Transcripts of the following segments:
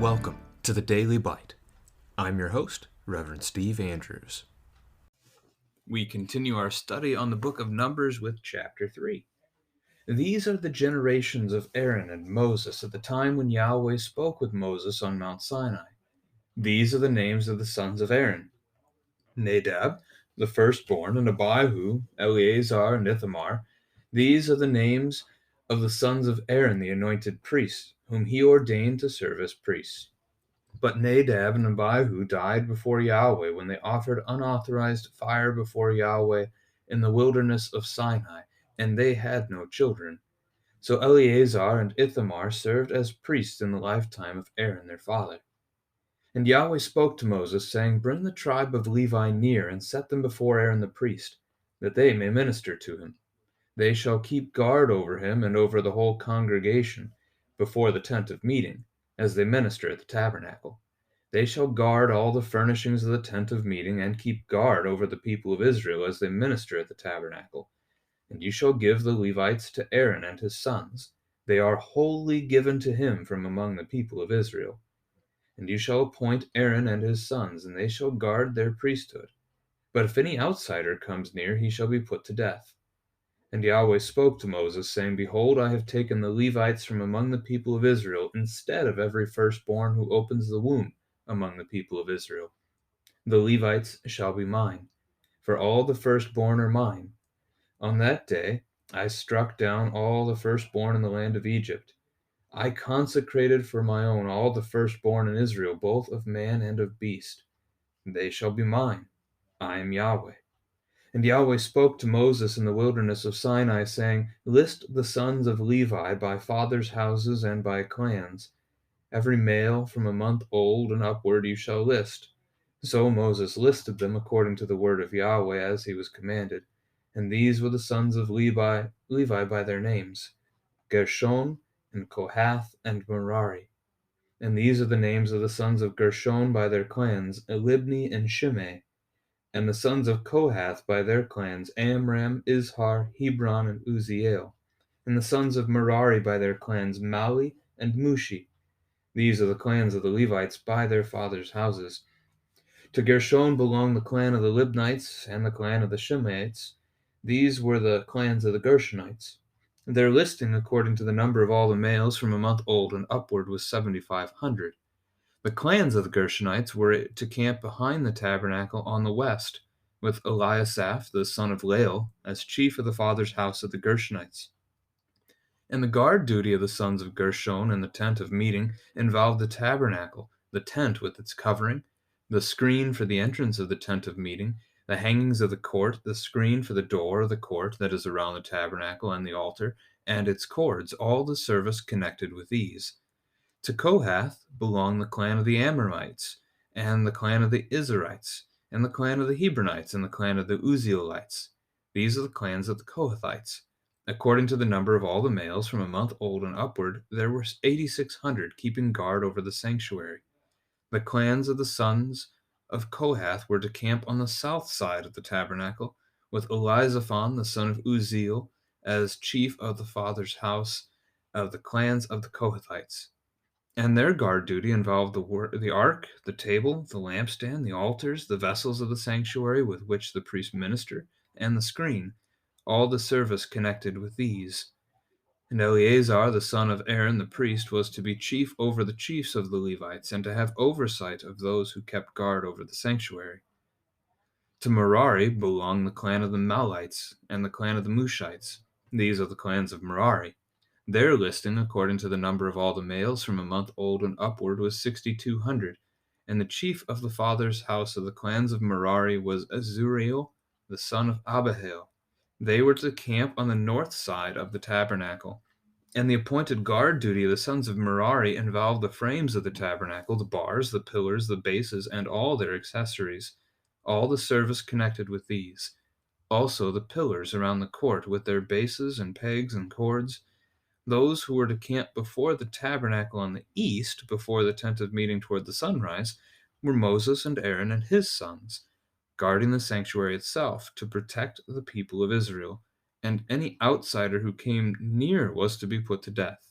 Welcome to the Daily Bite. I'm your host, Reverend Steve Andrews. We continue our study on the book of Numbers with chapter 3. These are the generations of Aaron and Moses at the time when Yahweh spoke with Moses on Mount Sinai. These are the names of the sons of Aaron: Nadab, the firstborn, and Abihu, Eleazar, and Ithamar. These are the names of the sons of Aaron, the anointed priest, whom he ordained to serve as priests. But Nadab and Abihu died before Yahweh when they offered unauthorized fire before Yahweh in the wilderness of Sinai, and they had no children. So Eleazar and Ithamar served as priests in the lifetime of Aaron their father. And Yahweh spoke to Moses, saying, Bring the tribe of Levi near, and set them before Aaron the priest, that they may minister to him. They shall keep guard over him and over the whole congregation before the tent of meeting, as they minister at the tabernacle. They shall guard all the furnishings of the tent of meeting, and keep guard over the people of Israel as they minister at the tabernacle. And you shall give the Levites to Aaron and his sons. They are wholly given to him from among the people of Israel. And you shall appoint Aaron and his sons, and they shall guard their priesthood. But if any outsider comes near, he shall be put to death. And Yahweh spoke to Moses, saying, Behold, I have taken the Levites from among the people of Israel, instead of every firstborn who opens the womb among the people of Israel. The Levites shall be mine, for all the firstborn are mine. On that day I struck down all the firstborn in the land of Egypt. I consecrated for my own all the firstborn in Israel, both of man and of beast. They shall be mine. I am Yahweh. And Yahweh spoke to Moses in the wilderness of Sinai, saying, List the sons of Levi by fathers' houses and by clans. Every male from a month old and upward you shall list. So Moses listed them according to the word of Yahweh as he was commanded. And these were the sons of Levi by their names: Gershon, and Kohath, and Merari. And these are the names of the sons of Gershon by their clans: Libni and Shimei. And the sons of Kohath by their clans: Amram, Izhar, Hebron, and Uzziel. And the sons of Merari by their clans: Mali and Mushi. These are the clans of the Levites by their fathers' houses. To Gershon belonged the clan of the Libnites and the clan of the Shimeites. These were the clans of the Gershonites. Their listing according to the number of all the males from a month old and upward was 7,500. The clans of the Gershonites were to camp behind the tabernacle on the west, with Eliasaph the son of Lael as chief of the father's house of the Gershonites. And the guard duty of the sons of Gershon in the tent of meeting involved the tabernacle, the tent with its covering, the screen for the entrance of the tent of meeting, the hangings of the court, the screen for the door of the court that is around the tabernacle and the altar, and its cords, all the service connected with these. To Kohath belonged the clan of the Amramites, and the clan of the Izharites, and the clan of the Hebronites, and the clan of the Uzzielites. These are the clans of the Kohathites. According to the number of all the males from a month old and upward, there were 8,600 keeping guard over the sanctuary. The clans of the sons of Kohath were to camp on the south side of the tabernacle, with Elizaphan the son of Uzziel as chief of the father's house of the clans of the Kohathites. And their guard duty involved the ark, the table, the lampstand, the altars, the vessels of the sanctuary with which the priests minister, and the screen, all the service connected with these. And Eleazar, the son of Aaron the priest, was to be chief over the chiefs of the Levites, and to have oversight of those who kept guard over the sanctuary. To Merari belonged the clan of the Malites and the clan of the Mushites. These are the clans of Merari. Their listing, according to the number of all the males from a month old and upward, was 6,200. And the chief of the father's house of the clans of Merari was Azuriel, the son of Abihail. They were to camp on the north side of the tabernacle. And the appointed guard duty of the sons of Merari involved the frames of the tabernacle, the bars, the pillars, the bases, and all their accessories, all the service connected with these. Also the pillars around the court with their bases and pegs and cords. Those who were to camp before the tabernacle on the east, before the tent of meeting toward the sunrise, were Moses and Aaron and his sons, guarding the sanctuary itself to protect the people of Israel, and any outsider who came near was to be put to death.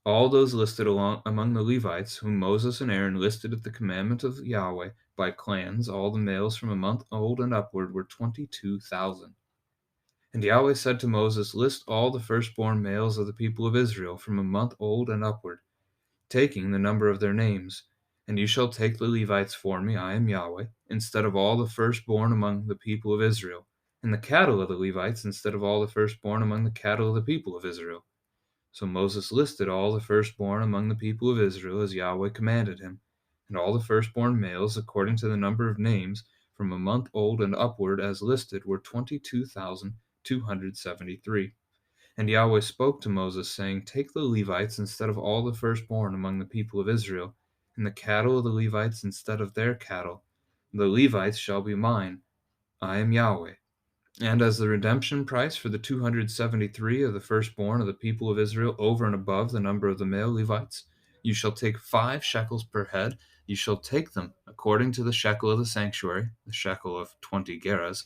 All those listed among the Levites, whom Moses and Aaron listed at the commandment of Yahweh by clans, all the males from a month old and upward were 22,000. And Yahweh said to Moses, List all the firstborn males of the people of Israel from a month old and upward, taking the number of their names. And you shall take the Levites for me, I am Yahweh, instead of all the firstborn among the people of Israel, and the cattle of the Levites instead of all the firstborn among the cattle of the people of Israel. So Moses listed all the firstborn among the people of Israel as Yahweh commanded him, and all the firstborn males according to the number of names from a month old and upward as listed were 22,273. And Yahweh spoke to Moses, saying, Take the Levites instead of all the firstborn among the people of Israel, and the cattle of the Levites instead of their cattle. The Levites shall be mine. I am Yahweh. And as the redemption price for the 273 of the firstborn of the people of Israel over and above the number of the male Levites, you shall take 5 shekels per head. You shall take them according to the shekel of the sanctuary, the shekel of 20 gerahs,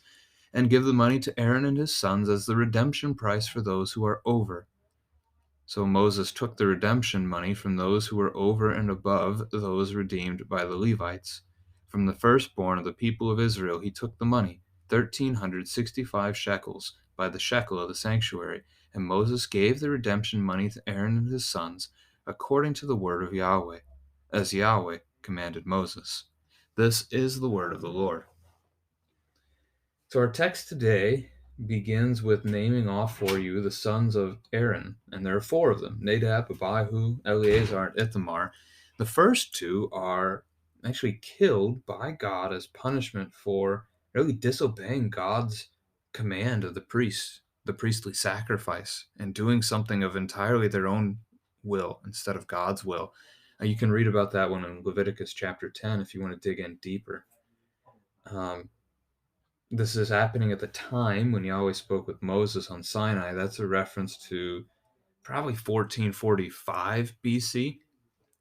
and give the money to Aaron and his sons as the redemption price for those who are over. So Moses took the redemption money from those who were over and above those redeemed by the Levites. From the firstborn of the people of Israel he took the money, 1,365 shekels, by the shekel of the sanctuary, and Moses gave the redemption money to Aaron and his sons, according to the word of Yahweh, as Yahweh commanded Moses. This is the word of the Lord. So our text today begins with naming off for you the sons of Aaron, and there are 4 of them: Nadab, Abihu, Eleazar, and Ithamar. The first 2 are actually killed by God as punishment for really disobeying God's command of the priests, the priestly sacrifice, and doing something of entirely their own will instead of God's will. You can read about that one in Leviticus chapter 10 if you want to dig in deeper. This is happening at the time when Yahweh spoke with Moses on Sinai. That's a reference to probably 1445 BC.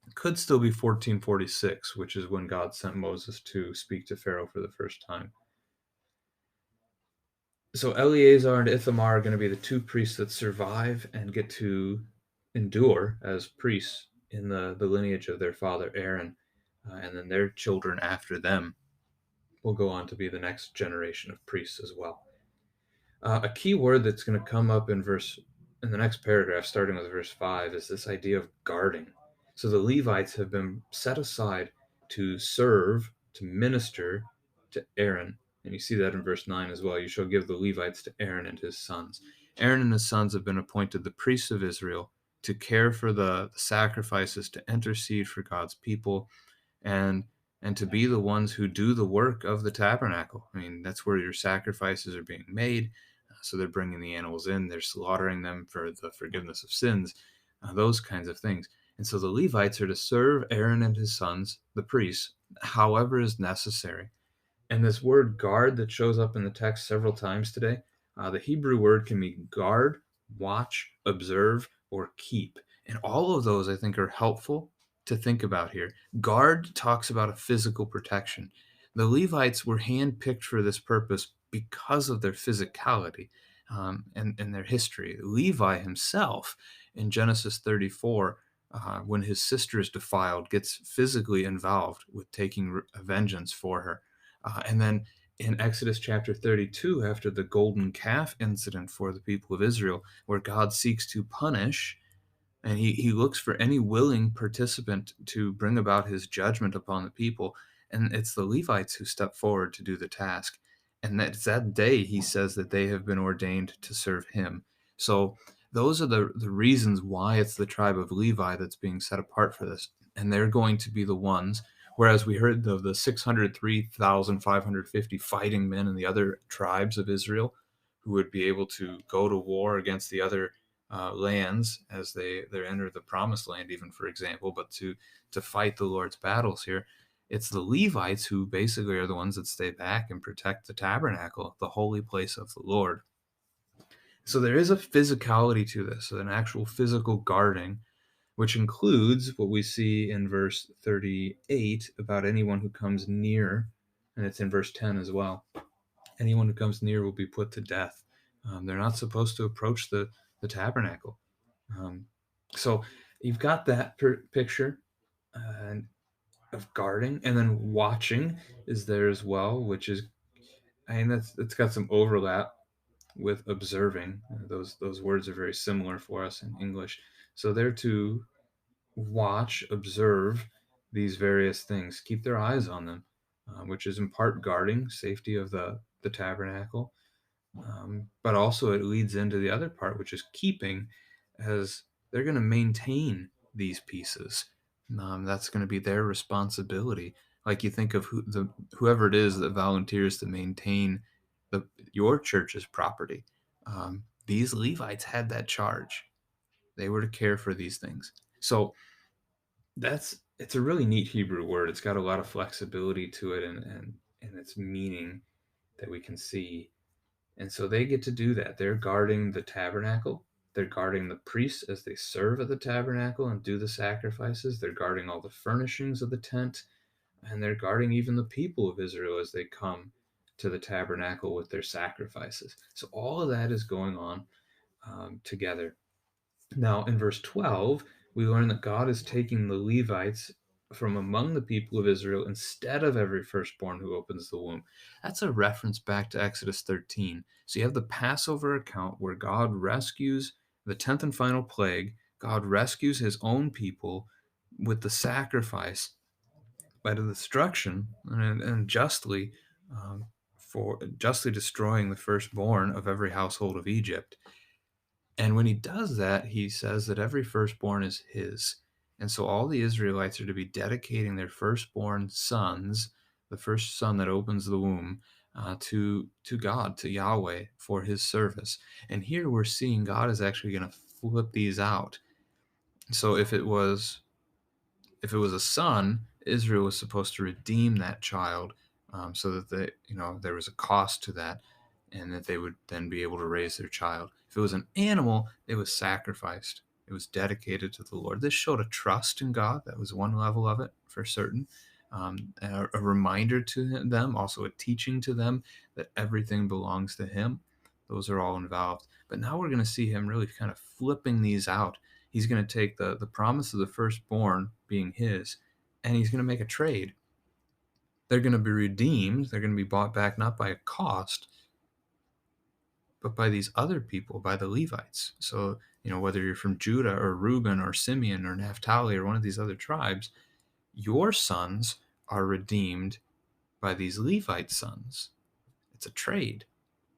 It could still be 1446, which is when God sent Moses to speak to Pharaoh for the first time. So Eleazar and Ithamar are going to be the 2 priests that survive and get to endure as priests in the lineage of their father Aaron, and then their children after them will go on to be the next generation of priests as well. A key word that's going to come up in the next paragraph, starting with verse 5, is this idea of guarding. So the Levites have been set aside to serve, to minister to Aaron. And you see that in verse 9 as well. You shall give the Levites to Aaron and his sons. Aaron and his sons have been appointed the priests of Israel to care for the sacrifices, to intercede for God's people, and to be the ones who do the work of the tabernacle. I mean, that's where your sacrifices are being made. So they're bringing the animals in, they're slaughtering them for the forgiveness of sins, those kinds of things. And so the Levites are to serve Aaron and his sons, the priests, however is necessary. And this word guard that shows up in the text several times today, the Hebrew word can mean guard, watch, observe, or keep. And all of those, I think, are helpful to think about here. Guard talks about a physical protection. The Levites were handpicked for this purpose because of their physicality and their history. Levi himself, in Genesis 34, when his sister is defiled, gets physically involved with taking vengeance for her. And then in Exodus chapter 32, after the golden calf incident for the people of Israel, where God seeks to punish, and he looks for any willing participant to bring about his judgment upon the people, and it's the Levites who step forward to do the task. And it's that day he says that they have been ordained to serve him. So those are the reasons why it's the tribe of Levi that's being set apart for this. And they're going to be the ones, whereas we heard of the 603,550 fighting men in the other tribes of Israel who would be able to go to war against the other lands as they enter the promised land, even, for example, but to fight the Lord's battles here. It's the Levites who basically are the ones that stay back and protect the tabernacle, the holy place of the Lord. So there is a physicality to this, an actual physical guarding, which includes what we see in verse 38 about anyone who comes near, and it's in verse 10 as well. Anyone who comes near will be put to death. They're not supposed to approach the tabernacle. So you've got that picture of guarding, and then watching is there as well, which is, I mean, it's got some overlap with observing. Those words are very similar for us in English. So they're to watch, observe these various things, keep their eyes on them, which is in part guarding safety of the tabernacle, but also it leads into the other part, which is keeping, as they're going to maintain these pieces. That's going to be their responsibility. Like you think of whoever it is that volunteers to maintain your church's property. These Levites had that charge. They were to care for these things. So it's a really neat Hebrew word. It's got a lot of flexibility to it, and its meaning that we can see. And so they get to do that. They're guarding the tabernacle. They're guarding the priests as they serve at the tabernacle and do the sacrifices. They're guarding all the furnishings of the tent, and they're guarding even the people of Israel as they come to the tabernacle with their sacrifices. So all of that is going on together. Now, in verse 12, we learn that God is taking the Levites from among the people of Israel instead of every firstborn who opens the womb. That's a reference back to Exodus 13. So you have the Passover account where God rescues the 10th and final plague. God rescues his own people with the sacrifice by the destruction and justly for justly destroying the firstborn of every household of Egypt. And when he does that, he says that every firstborn is his. And so all the Israelites are to be dedicating their firstborn sons, the first son that opens the womb, to God, to Yahweh, for his service. And here we're seeing God is actually going to flip these out. So if it was a son, Israel was supposed to redeem that child, so that there was a cost to that, and that they would then be able to raise their child. If it was an animal, it was sacrificed. It was dedicated to the Lord. This showed a trust in God. That was one level of it for certain. A reminder to them, also a teaching to them that everything belongs to Him. Those are all involved. But now we're going to see Him really kind of flipping these out. He's going to take the promise of the firstborn being his, and he's going to make a trade. They're going to be redeemed. They're going to be bought back not by a cost, but by these other people, by the Levites. So, whether you're from Judah or Reuben or Simeon or Naphtali or one of these other tribes, your sons are redeemed by these Levite sons. It's a trade.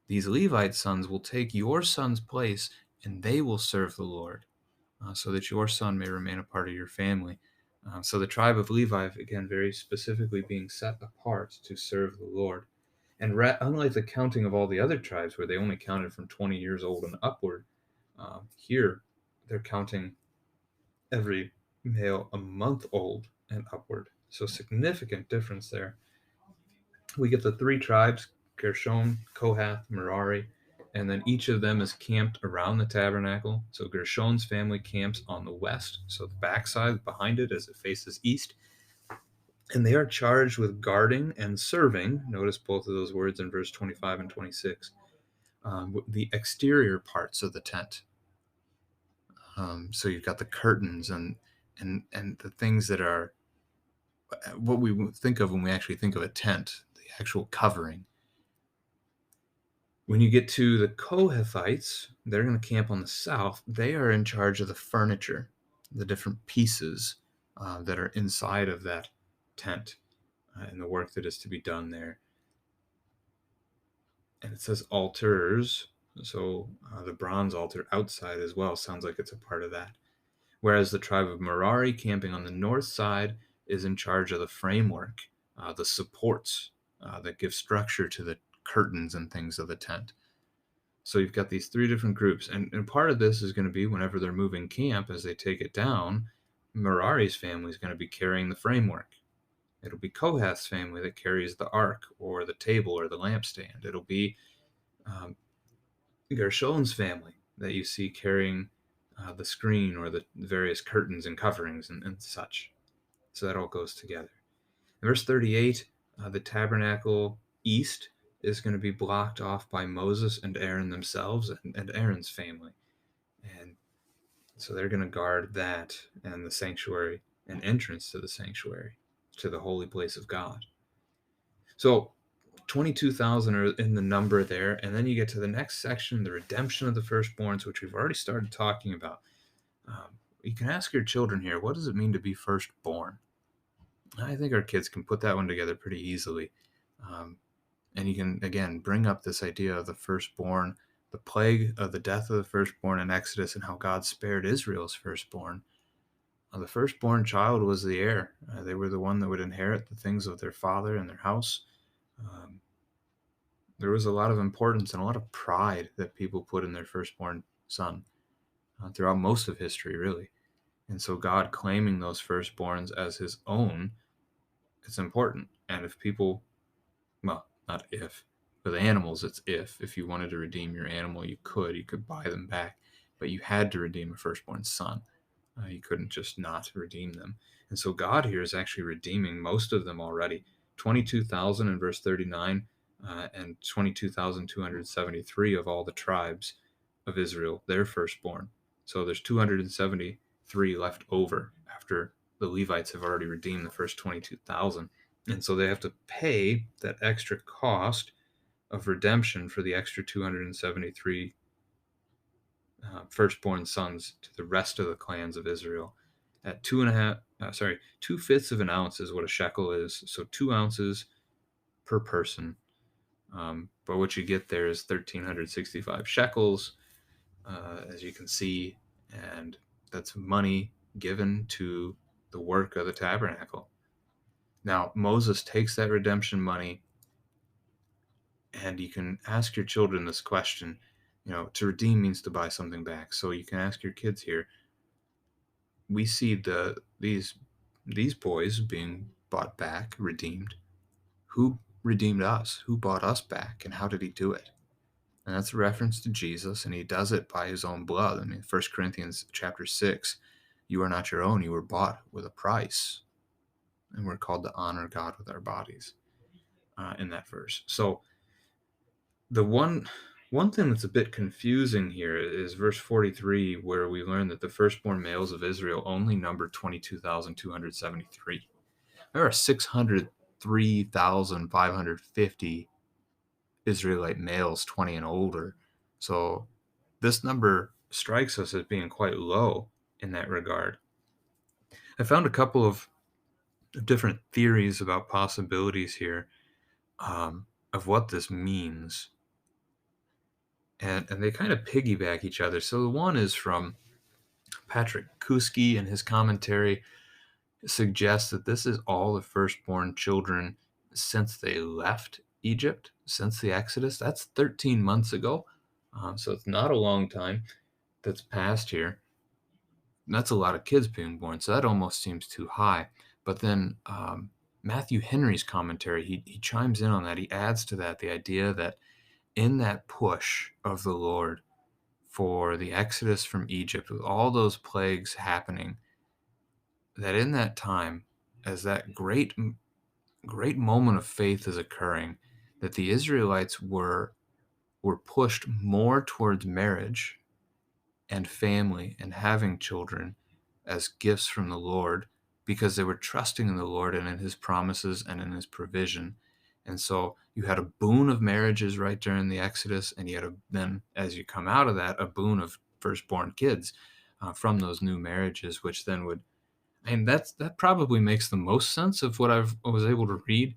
These Levite sons will take your son's place, and they will serve the Lord. So that your son may remain a part of your family. So the tribe of Levi, again, very specifically being set apart to serve the Lord. And unlike the counting of all the other tribes where they only counted from 20 years old and upward, here they're counting every male a month old and upward. So significant difference there. We get the three tribes, Gershon, Kohath, Merari, and then each of them is camped around the tabernacle. So Gershon's family camps on the west, so the backside behind it as it faces east. And they are charged with guarding and serving. Notice both of those words in verse 25 and 26. The exterior parts of the tent. So you've got the curtains and the things that are what we think of when we actually think of a tent, the actual covering. When you get to the Kohathites, they're going to camp on the south. They are in charge of the furniture, the different pieces that are inside of that tent, and the work that is to be done there. And it says altars, so the bronze altar outside as well sounds like it's a part of that. Whereas the tribe of Merari, camping on the north side, is in charge of the framework, the supports that give structure to the curtains and things of the tent. So you've got these three different groups. And part of this is going to be whenever they're moving camp, as they take it down, Merari's family is going to be carrying the framework. It'll be Kohath's family that carries the ark or the table or the lampstand. It'll be Gershon's family that you see carrying the screen or the various curtains and coverings and such. So that all goes together. In verse 38, the tabernacle east is going to be blocked off by Moses and Aaron themselves and Aaron's family. And So they're going to guard that and the sanctuary and entrance to the sanctuary, to the holy place of God. So 22,000 are in the number there. And then you get to the next section, the redemption of the firstborns, which we've already started talking about. You can ask your children here, what does it mean to be firstborn? I think our kids can put that one together pretty easily. And you can, again, bring up this idea of the firstborn, the plague of the death of the firstborn in Exodus, and how God spared Israel's firstborn. The firstborn child was the heir. They were the one that would inherit the things of their father and their house. There was a lot of importance and a lot of pride that people put in their firstborn son throughout most of history, really. And so God claiming those firstborns as his own, it's important. And if people, well, not if, with animals, it's if. If you wanted to redeem your animal, you could buy them back, but you had to redeem a firstborn son. You couldn't just not redeem them. And so God here is actually redeeming most of them already. 22,000 in verse 39 and 22,273 of all the tribes of Israel, their firstborn. So there's 273 left over after the Levites have already redeemed the first 22,000. And so they have to pay that extra cost of redemption for the extra 273 firstborn sons to the rest of the clans of Israel. At 2/5 of an ounce is what a shekel is. So 2 ounces per person. But what you get there is 1,365 shekels, as you can see, and that's money given to the work of the tabernacle. Now, Moses takes that redemption money, and you can ask your children this question. To redeem means to buy something back. So you can ask your kids here. We see these boys being bought back, redeemed. Who redeemed us? Who bought us back, and how did he do it? And that's a reference to Jesus, and he does it by his own blood. I mean, 1 Corinthians chapter 6, you are not your own, you were bought with a price. And we're called to honor God with our bodies in that verse. So the one thing that's a bit confusing here is verse 43, where we learn that the firstborn males of Israel only number 22,273. There are 603,550 Israelite males 20 and older. So this number strikes us as being quite low in that regard. I found a couple of different theories about possibilities here of what this means. And they kind of piggyback each other. So the one is from Patrick Kuski, and his commentary suggests that this is all the firstborn children since they left Egypt, since the Exodus. That's 13 months ago. So it's not a long time that's passed here. And that's a lot of kids being born. So that almost seems too high. But then Matthew Henry's commentary, he chimes in on that. He adds to that the idea that in that push of the Lord for the Exodus from Egypt, with all those plagues happening, that in that time, as that great moment of faith is occurring, that the Israelites were pushed more towards marriage and family and having children as gifts from the Lord, because they were trusting in the Lord and in his promises and in his provision. And so you had a boon of marriages right during the Exodus, and you had then, as you come out of that, a boon of firstborn kids from those new marriages, which then would, and that probably makes the most sense of what I was able to read.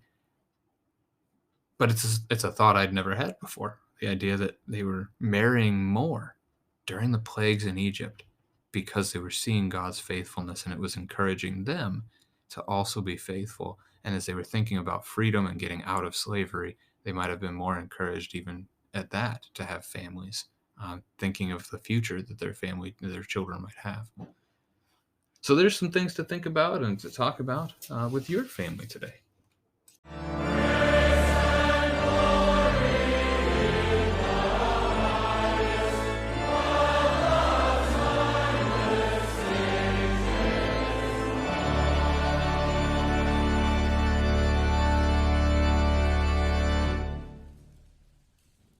But it's a thought I'd never had before. The idea that they were marrying more during the plagues in Egypt because they were seeing God's faithfulness, and it was encouraging them to also be faithful. And as they were thinking about freedom and getting out of slavery, they might have been more encouraged even at that to have families, thinking of the future that their children might have. So there's some things to think about and to talk about with your family today.